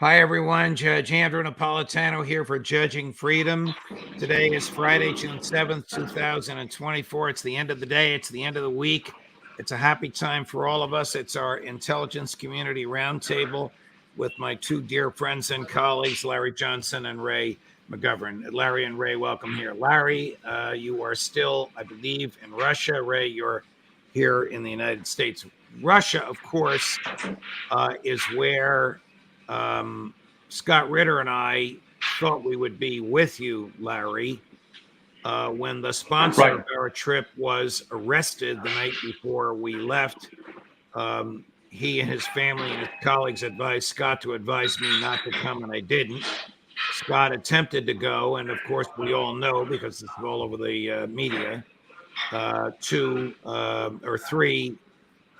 Hi, everyone. Judge Andrew Napolitano here for Judging Freedom. Today is Friday, June 7th, 2024. It's the end of the day. It's the end of the week. It's a happy time for all of us. It's our intelligence community roundtable with my two dear friends and colleagues, Larry Johnson and Ray McGovern. Larry and Ray, welcome here. Larry, you are still, I believe, in Russia. Ray, you're here in the United States. Russia, of course, is where Scott Ritter and I thought we would be with you, Larry, when the sponsor of our trip was arrested the night before we left. He and his family and his colleagues advised Scott to advise me not to come, and I didn't. Scott attempted to go, and of course, we all know because it's all over the media, two or three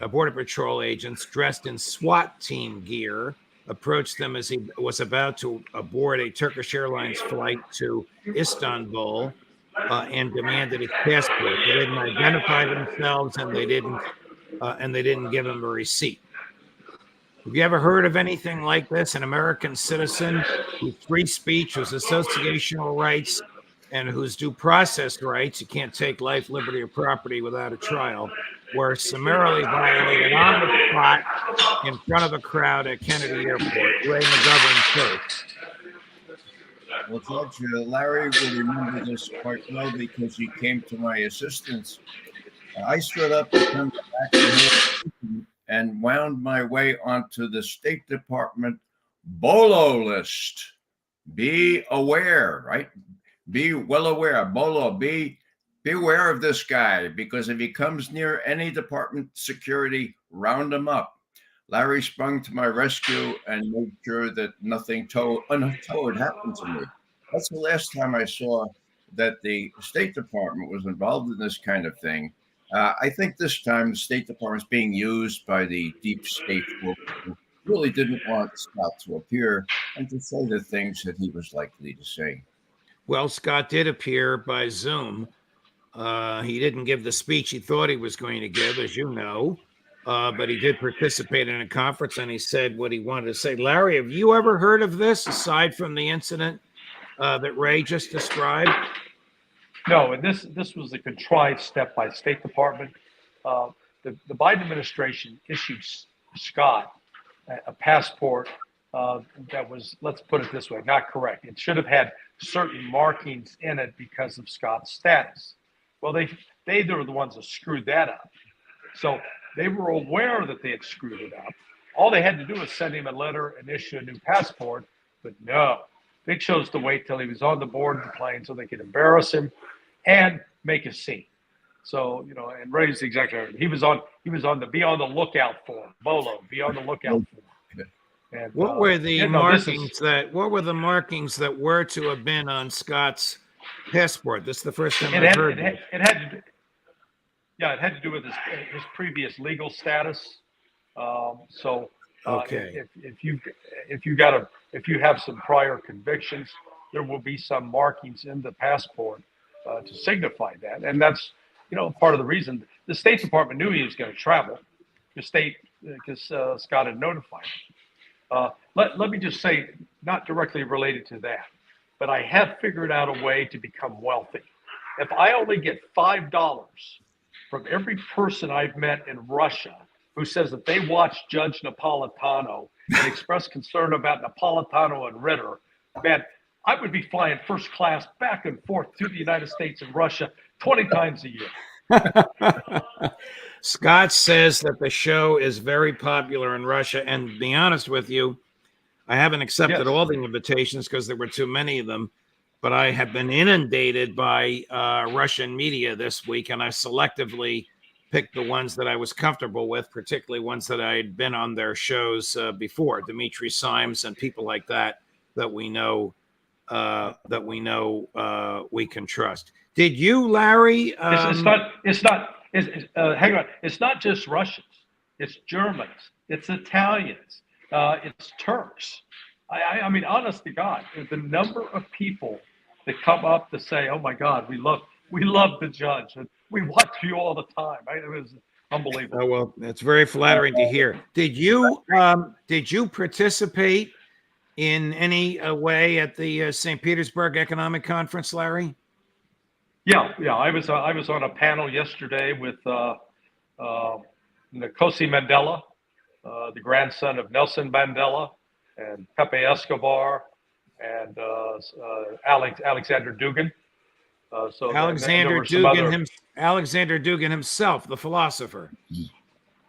Border Patrol agents dressed in SWAT team gear approached them as he was about to board a Turkish Airlines flight to Istanbul and demanded his passport. They didn't identify themselves, and they didn't give him a receipt. Have you ever heard of anything like this? An American citizen whose free speech, whose associational rights, and whose due process rights, you can't take life, liberty, or property without a trial, were summarily violated on the spot in front of a crowd at Kennedy Airport. Ray McGovern first. Well, Judge, Larry will remember this quite well because he came to my assistance. I stood up to come back to him and wound my way onto the State Department BOLO list. Be aware, right? Be well aware. BOLO, beware of this guy, because if he comes near any department security, round him up. Larry sprung to my rescue and made sure that nothing untoward happened to me. That's the last time I saw that the State Department was involved in this kind of thing. I think this time the State Department is being used by the deep state who really didn't want Scott to appear and to say the things that he was likely to say. Well, Scott did appear by Zoom. He didn't give the speech he thought he was going to give, as you know, but he did participate in a conference and he said what he wanted to say. Larry, have you ever heard of this aside from the incident that Ray just described? No, and this was a contrived step by State Department. The Biden administration issued Scott a passport that was, let's put it this way, not correct. It should have had certain markings in it because of Scott's status. Well, they were the ones that screwed that up. So they were aware that they had screwed it up. All they had to do was send him a letter and issue a new passport, but no. They chose to wait till he was on the board of the plane so they could embarrass him and make a scene. So, you know, and Ray's exactly right. He was on the be on the lookout for BOLO, be on the lookout for. And what were the markings that were to have been on Scott's passport? This is the first time I've heard it. It had to do with his previous legal status. Okay. If you have some prior convictions, there will be some markings in the passport to signify that, and that's part of the reason the State Department knew he was going to travel. Because Scott had notified him. Let me just say, not directly related to that, but I have figured out a way to become wealthy. If I only get $5 from every person I've met in Russia who says that they watched Judge Napolitano and expressed concern about Napolitano and Ritter, man, I would be flying first class back and forth to the United States and Russia 20 times a year. Scott says that the show is very popular in Russia. And to be honest with you, I haven't accepted all the invitations because there were too many of them. But I have been inundated by Russian media this week, and I selectively picked the ones that I was comfortable with, particularly ones that I had been on their shows before, Dmitry Simes and people like that we know we can trust. Did you, Larry? Hang on. It's not just Russians. It's Germans. It's Italians. It's Turks. I mean, honest to God, the number of people that come up to say, "Oh my God, we love the judge, and we watch you all the time." It was unbelievable. Oh well, that's very flattering to hear. Did you participate in any way at the St. Petersburg Economic Conference, Larry? Yeah. I was on a panel yesterday with Nkosi Mandela, the grandson of Nelson Mandela, and Pepe Escobar, and Alexander Dugin. And there were some other. Alexander Dugin himself, the philosopher.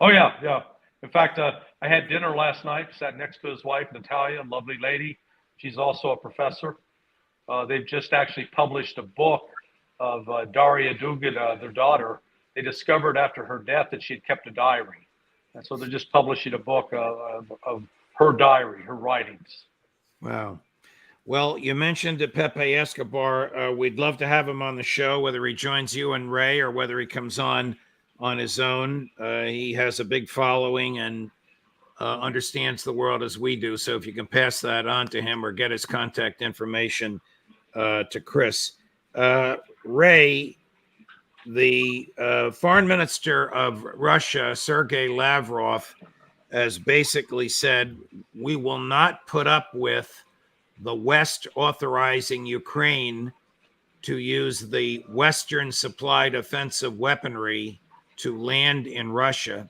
Oh yeah. In fact, I had dinner last night. Sat next to his wife, Natalia, lovely lady. She's also a professor. They've just actually published a book of Daria Dugin, their daughter. They discovered after her death that she had kept a diary, and so they're just publishing a book of her diary, her writings. Wow. Well, you mentioned Pepe Escobar. We'd love to have him on the show, whether he joins you and Ray or whether he comes on his own. He has a big following and understands the world as we do. So if you can pass that on to him or get his contact information to Chris. Ray, the foreign minister of Russia, Sergei Lavrov, has basically said, we will not put up with the West authorizing Ukraine to use the Western supplied offensive weaponry to land in Russia.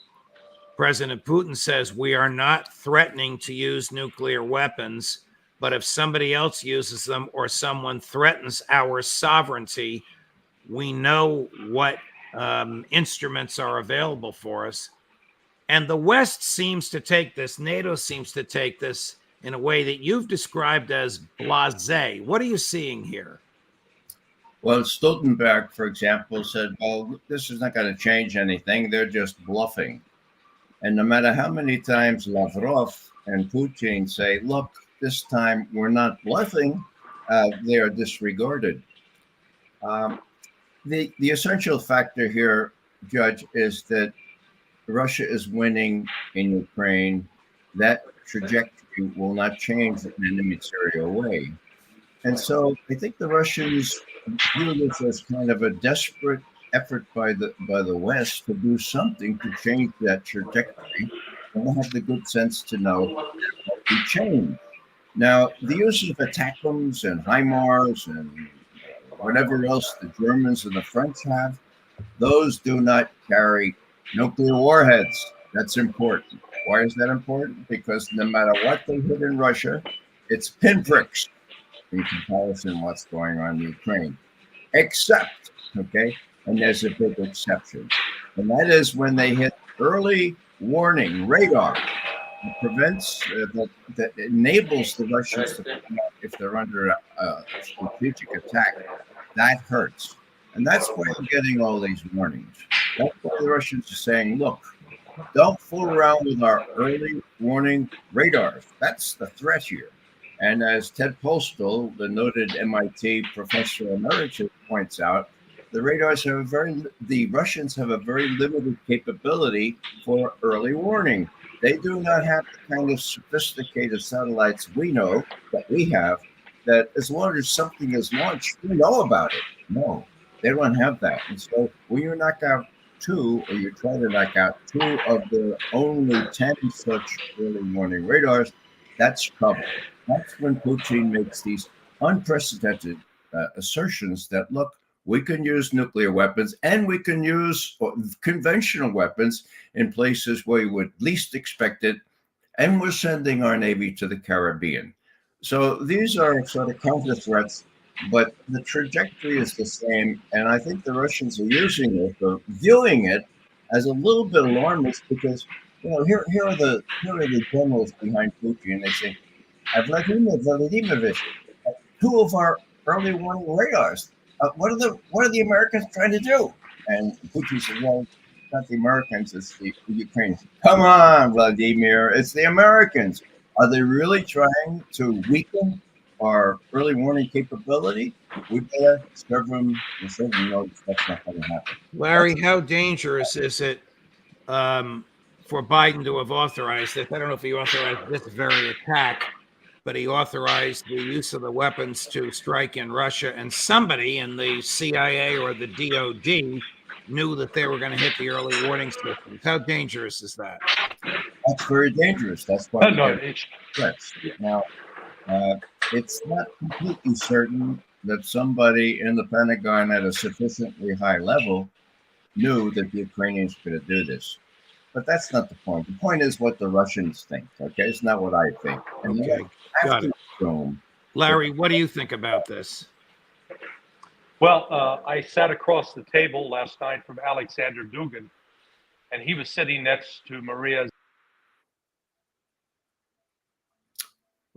President Putin says we are not threatening to use nuclear weapons, but if somebody else uses them or someone threatens our sovereignty, we know what instruments are available for us. And the West seems to take this, NATO seems to take this in a way that you've described as blasé. What are you seeing here? Well, Stoltenberg, for example, said, well, this is not going to change anything. They're just bluffing. And no matter how many times Lavrov and Putin say, look, this time we're not bluffing, they are disregarded. The essential factor here, Judge, is that Russia is winning in Ukraine. That trajectory will not change in an immaterial way. And so I think the Russians view this as kind of a desperate effort by the West to do something to change that trajectory. And they have the good sense to know what to change. Now, the use of ATACMS and HIMARS and whatever else the Germans and the French have, those do not carry nuclear warheads. That's important. Why is that important? Because no matter what they hit in Russia, it's pinpricks in comparison to what's going on in Ukraine. Except, okay, and there's a big exception, and that is when they hit early warning radar that prevents, that enables the Russians to come out if they're under a strategic attack. That hurts. And that's why you're getting all these warnings. That's why the Russians are saying, look, don't fool around with our early warning radars. That's the threat here. And as Ted Postal, the noted MIT professor emeritus, points out, the Russians have a very limited capability for early warning. They do not have the kind of sophisticated satellites we know that we have, that as long as something is launched, we know about it. No, they don't have that. And so when you knock out two, or you try to knock out two of the only 10 such early warning radars, that's trouble. That's when Putin makes these unprecedented assertions that, look, we can use nuclear weapons and we can use conventional weapons in places where you would least expect it. And we're sending our Navy to the Caribbean. So these are sort of counter threats, but the trajectory is the same. And I think the Russians are using it, or viewing it as a little bit alarmist, because, you know, here are the generals behind Putin. They say, Vladimir Vladimirovich, two of our early warning radars. What are the Americans trying to do? And Putin said, well, it's not the Americans, it's the Ukrainians. Come on, Vladimir, it's the Americans. Are they really trying to weaken our early warning capability? We better serve them and serve them notice that's not going to happen. Larry, how dangerous is it for Biden to have authorized this? I don't know if he authorized this very attack, but he authorized the use of the weapons to strike in Russia, and somebody in the CIA or the DOD knew that they were going to hit the early warning systems. How dangerous is that? That's very dangerous. That's why No, threats. Now, It's not completely certain that somebody in the Pentagon at a sufficiently high level knew that the Ukrainians were going to do this. But that's not the point. The point is what the Russians think. Okay, it's not what I think. And you Okay, have got to it. assume. Larry, what do you think about this? Well, I sat across the table last night from Alexander Dugin, and he was sitting next to Maria.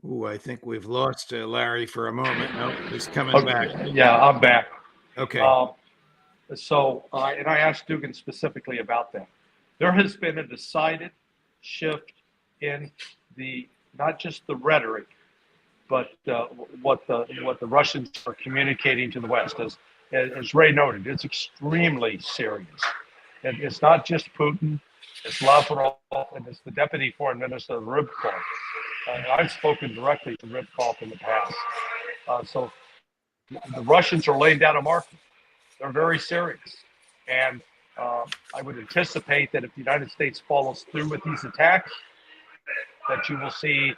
Ooh, I think we've lost Larry for a moment. No, he's coming back. Yeah, I'm back. Okay. And I asked Dugan specifically about that. There has been a decided shift in the not just the rhetoric, but what the Russians are communicating to the West. As Ray noted, it's extremely serious. And it's not just Putin, it's Lavrov, and it's the Deputy Foreign Minister Rybkov. I've spoken directly to Rybkov in the past. So the Russians are laying down a marker. They're very serious. And I would anticipate that if the United States follows through with these attacks, that you will see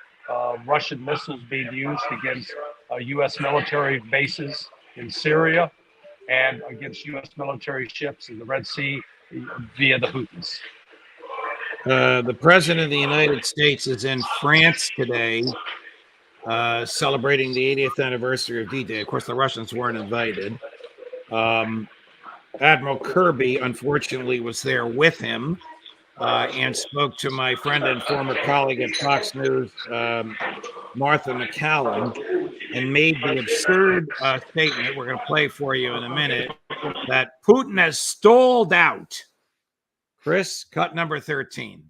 Russian missiles being used against U.S. military bases in Syria and against U.S. military ships in the Red Sea via the Houthis. The President of the United States is in France today, celebrating the 80th anniversary of D-Day. Of course, the Russians weren't invited. Admiral Kirby, unfortunately, was there with him and spoke to my friend and former colleague at Fox News, Martha McCallum, and made the absurd statement we're going to play for you in a minute that Putin has stalled out. Chris, cut number 13.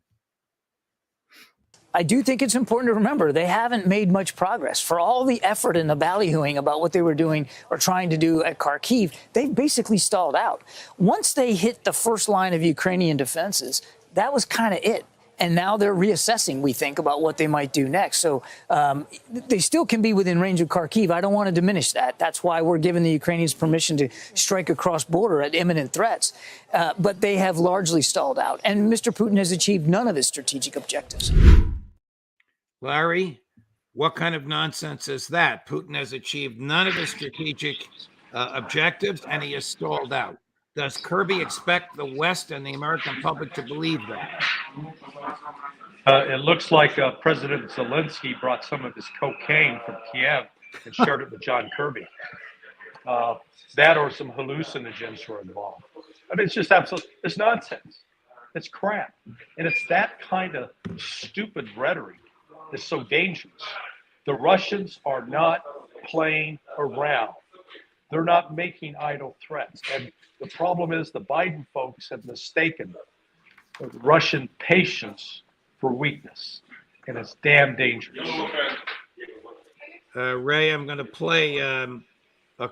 I do think it's important to remember they haven't made much progress. For all the effort and the ballyhooing about what they were doing or trying to do at Kharkiv, they've basically stalled out. Once they hit the first line of Ukrainian defenses, that was kind of it. And now they're reassessing, we think, about what they might do next. So they still can be within range of Kharkiv. I don't want to diminish that. That's why we're giving the Ukrainians permission to strike across border at imminent threats. But they have largely stalled out. And Mr. Putin has achieved none of his strategic objectives. Larry, what kind of nonsense is that? Putin has achieved none of his strategic objectives, and he has stalled out. Does Kirby expect the West and the American public to believe that? It looks like President Zelensky brought some of his cocaine from Kiev and shared it with John Kirby. That or some hallucinogens were involved. I mean, it's just absolute, it's nonsense. It's crap. And it's that kind of stupid rhetoric that's so dangerous. The Russians are not playing around. They're not making idle threats. And the problem is the Biden folks have mistaken Russian patience for weakness. And it's damn dangerous. Ray, I'm going to play a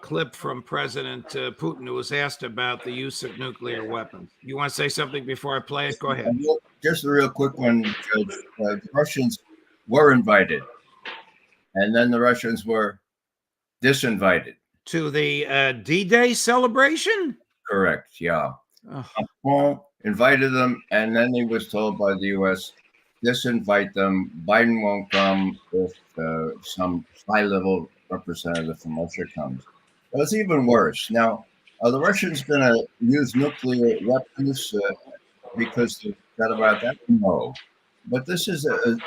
clip from President Putin, who was asked about the use of nuclear weapons. You want to say something before I play it? Go ahead. Just a real quick one, Judge. The Russians were invited, and then the Russians were disinvited. To the D-Day celebration? Correct, yeah. Oh. Macron invited them, and then he was told by the U.S., disinvite them. Biden won't come if some high-level representative from Russia comes. But it's even worse. Now, are the Russians going to use nuclear weapons because they thought about that? No. But this is the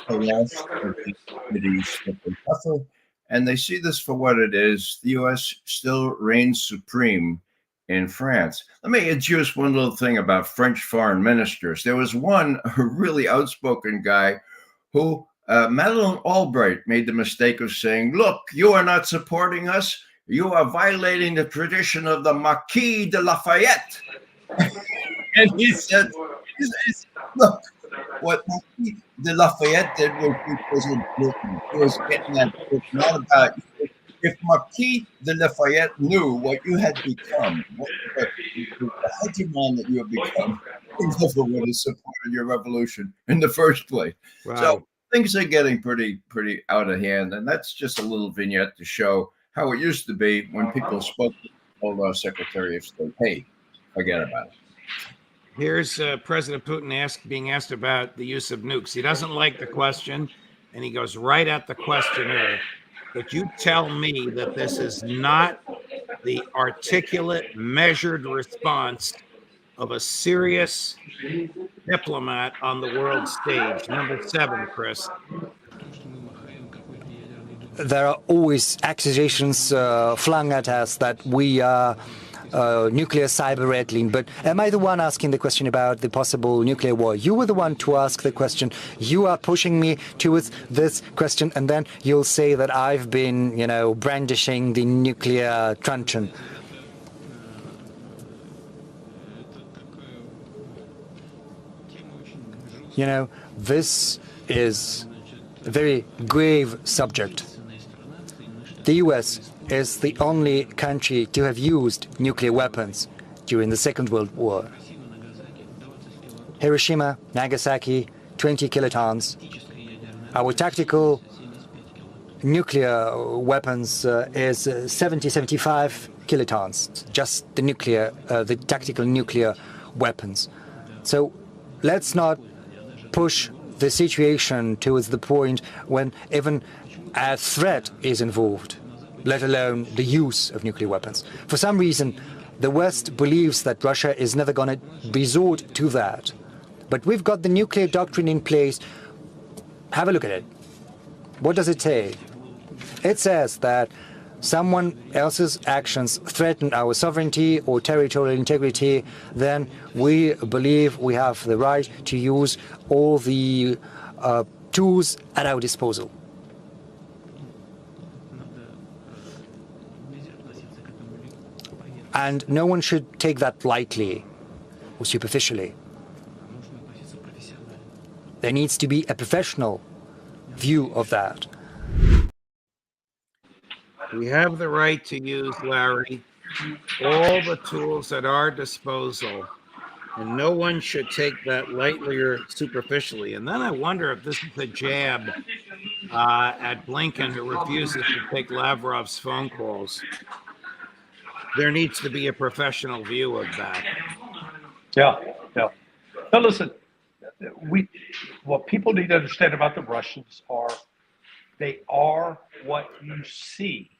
last of the activities that they suffer, and they see this for what it is. The U.S. still reigns supreme in France. Let me introduce one little thing about French foreign ministers. There was one really outspoken guy who, Madeleine Albright, made the mistake of saying, look, you are not supporting us. You are violating the tradition of the Marquis de Lafayette. And he said, look, what Marquis de Lafayette did was he was getting that it's not about if Marquis de Lafayette knew what you had become, the hegemon that you have become, he never would have supported your revolution in the first place. Wow. So things are getting pretty out of hand, and that's just a little vignette to show how it used to be when people spoke to the old Secretary of State. Hey, forget about it. Here's President Putin being asked about the use of nukes. He doesn't like the question. and he goes right at the questioner. Could you tell me that this is not the articulate, measured response of a serious diplomat on the world stage? Number 7, Chris. There are always accusations flung at us that we are nuclear cyber rattling. But am I the one asking the question about the possible nuclear war? You were the one to ask the question. You are pushing me towards this question, and then you'll say that I've been, brandishing the nuclear truncheon. This is a very grave subject. The US is the only country to have used nuclear weapons during the Second World War. Hiroshima, Nagasaki, 20 kilotons. Our tactical nuclear weapons is 70, 75 kilotons, just the tactical nuclear weapons. So let's not push the situation towards the point when even a threat is involved, let alone the use of nuclear weapons. For some reason, the West believes that Russia is never going to resort to that. But we've got the nuclear doctrine in place. Have a look at it. What does it say? It says that someone else's actions threaten our sovereignty or territorial integrity, then we believe we have the right to use all the tools at our disposal. And no one should take that lightly or superficially. There needs to be a professional view of that. We have the right to use, Larry, all the tools at our disposal, and no one should take that lightly or superficially. And then I wonder if this is a jab at Blinken, who refuses to take Lavrov's phone calls. There needs to be a professional view of that. Yeah. Now listen, what people need to understand about the Russians they are what you see.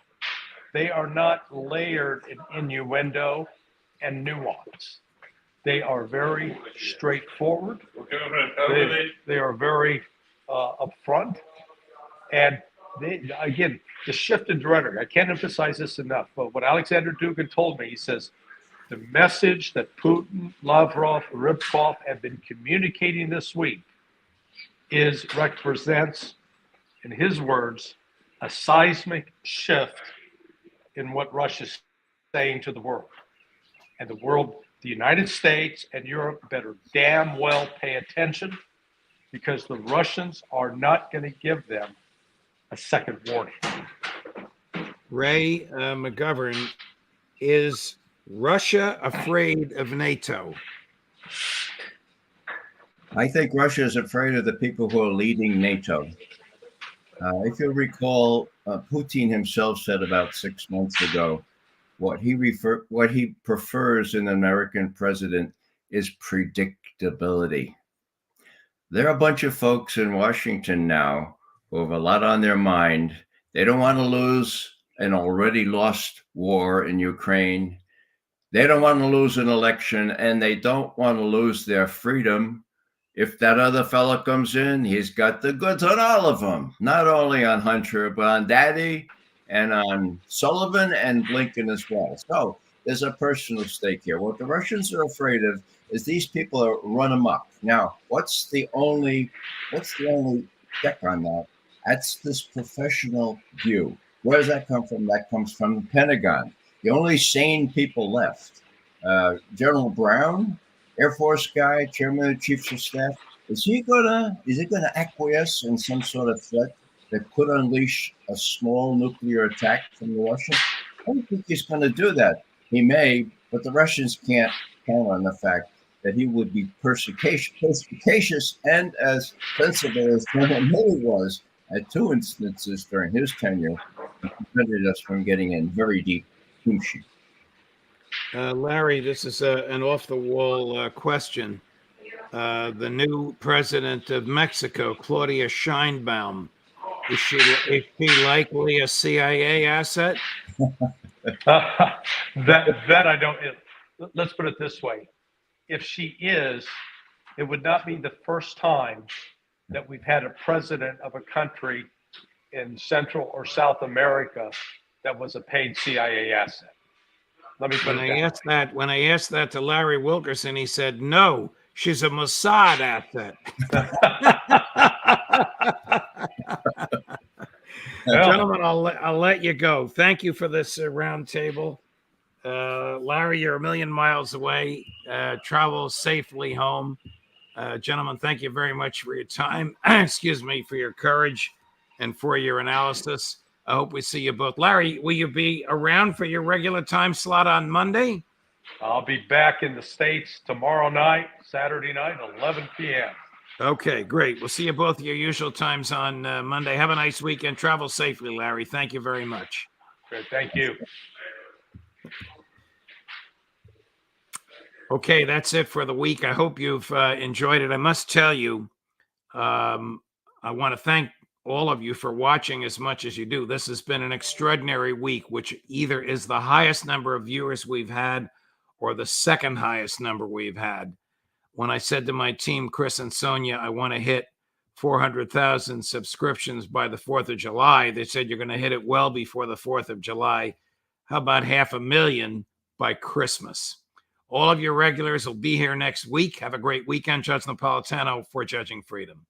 They are not layered in innuendo and nuance. They are very straightforward. They are very upfront. And again, the shift in rhetoric, I can't emphasize this enough, but what Alexander Dugin told me, he says, the message that Putin, Lavrov, Rybkov have been communicating this week represents, in his words, a seismic shift in what Russia's saying to the world. And the world, the United States and Europe better damn well pay attention, because the Russians are not going to give them a second warning. Ray McGovern, is Russia afraid of NATO? I think Russia is afraid of the people who are leading NATO. If you recall, Putin himself said about 6 months ago, what he prefers in an American president is predictability. There are a bunch of folks in Washington now who have a lot on their mind. They don't want to lose an already lost war in Ukraine. They don't want to lose an election, and they don't want to lose their freedom. If that other fellow comes in, he's got the goods on all of them, not only on Hunter, but on Daddy and on Sullivan and Blinken as well. So there's a personal stake here. What the Russians are afraid of is these people are run amok. Now, what's the only check on that? That's this professional view. Where does that come from? That comes from the Pentagon. The only sane people left, General Brown, Air Force guy, chairman of the Chiefs of Staff, is he gonna acquiesce in some sort of threat that could unleash a small nuclear attack from the Russians? I don't think he's going to do that. He may, but the Russians can't count on the fact that he would be perspicacious and as sensible as General Miller was at 2 instances during his tenure, and prevented us from getting in very deep kimchi. Larry, this is an off-the-wall question. The new president of Mexico, Claudia Sheinbaum, Is she likely a CIA asset? That I don't. Let's put it this way: if she is, it would not be the first time that we've had a president of a country in Central or South America that was a paid CIA asset. Let me put When it I asked that, when I asked that to Larry Wilkerson, he said, "No, she's a Mossad asset." Gentlemen, I'll let you go. Thank you for this roundtable. Larry, you're a million miles away. Travel safely home. Gentlemen, thank you very much for your time. Excuse me, for your courage and for your analysis. I hope we see you both. Larry, will you be around for your regular time slot on Monday? I'll be back in the States tomorrow night, Saturday night, 11 p.m. Okay, great. We'll see you both at your usual times on Monday. Have a nice weekend. Travel safely, Larry. Thank you very much. Great, thank you. Okay, that's it for the week. I hope you've enjoyed it. I must tell you, I want to thank all of you for watching as much as you do. This has been an extraordinary week, which either is the highest number of viewers we've had or the second highest number we've had. When I said to my team, Chris and Sonia, I want to hit 400,000 subscriptions by the 4th of July, they said you're going to hit it well before the 4th of July. How about 500,000 by Christmas? All of your regulars will be here next week. Have a great weekend. Judge Napolitano for Judging Freedom.